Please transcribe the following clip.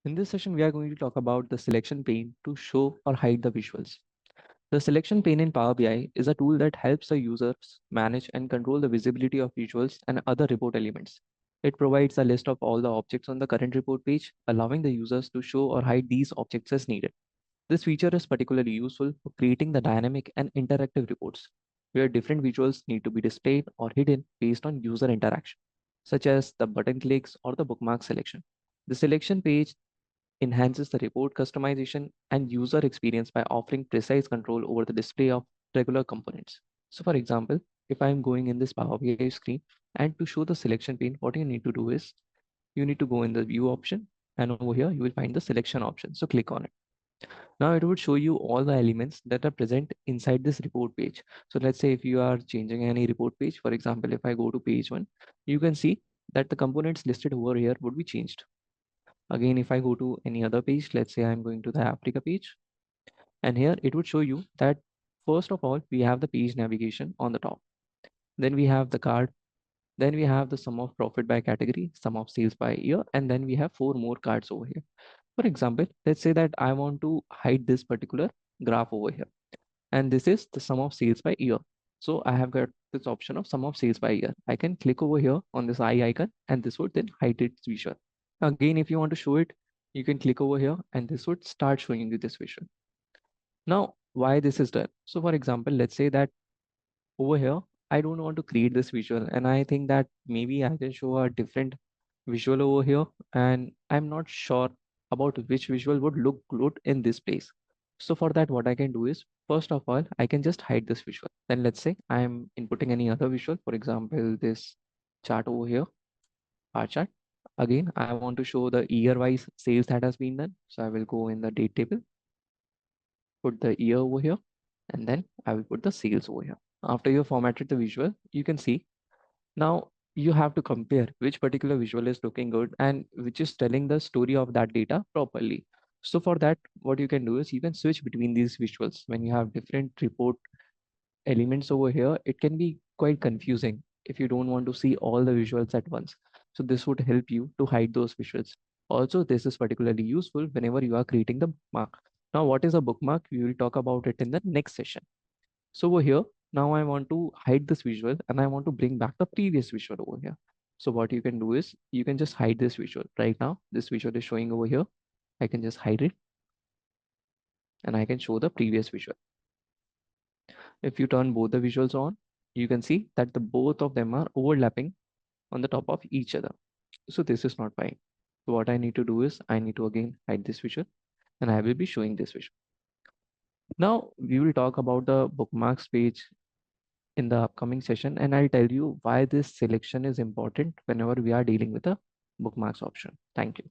In this session, we are going to talk about the selection pane to show or hide the visuals. The selection pane in Power BI is a tool that helps the users manage and control the visibility of visuals and other report elements. It provides a list of all the objects on the current report page, allowing the users to show or hide these objects as needed. This feature is particularly useful for creating the dynamic and interactive reports, where different visuals need to be displayed or hidden based on user interaction, such as the button clicks or the bookmark selection. The selection page enhances the report customization and user experience by offering precise control over the display of regular components. So for example, if I'm going in this Power BI screen and to show the selection pane, what you need to do is you need to go in the view option, and over here you will find the selection option. So click on it. Now it would show you all the elements that are present inside this report page. So let's say if you are changing any report page, for example, if I go to page 1, you can see that the components listed over here would be changed. Again, if I go to any other page, let's say I'm going to the Africa page, and here it would show you that first of all, we have the page navigation on the top. Then we have the card. Then we have the sum of profit by category, sum of sales by year, and then we have four more cards over here. For example, let's say that I want to hide this particular graph over here, and this is the sum of sales by year. So I have got this option of sum of sales by year. I can click over here on this eye icon, and this would then hide its visual. Again, if you want to show it, you can click over here and this would start showing you this visual. Now, why this is done? So for example, let's say that over here, I don't want to create this visual and I think that maybe I can show a different visual over here and I'm not sure about which visual would look good in this place. So for that, what I can do is, first of all, I can just hide this visual. Then let's say I'm inputting any other visual, for example, this chart over here, bar chart. Again, I want to show the year-wise sales that has been done. So I will go in the date table, put the year over here, and then I will put the sales over here. After you formatted the visual, you can see now you have to compare which particular visual is looking good and which is telling the story of that data properly. So for that, what you can do is you can switch between these visuals. When you have different report elements over here, it can be quite confusing if you don't want to see all the visuals at once. So this would help you to hide those visuals. Also, this is particularly useful whenever you are creating the bookmark. Now, what is a bookmark? We will talk about it in the next session. So over here, now I want to hide this visual and I want to bring back the previous visual over here. So what you can do is you can just hide this visual. Right now, this visual is showing over here. I can just hide it and I can show the previous visual. If you turn both the visuals on, you can see that the both of them are overlapping on the top of each other. So this is not fine. So what I need to do is I need to again hide this visual and I will be showing this visual. Now we will talk about the bookmarks page in the upcoming session and I'll tell you why this selection is important whenever we are dealing with a bookmarks option. Thank you.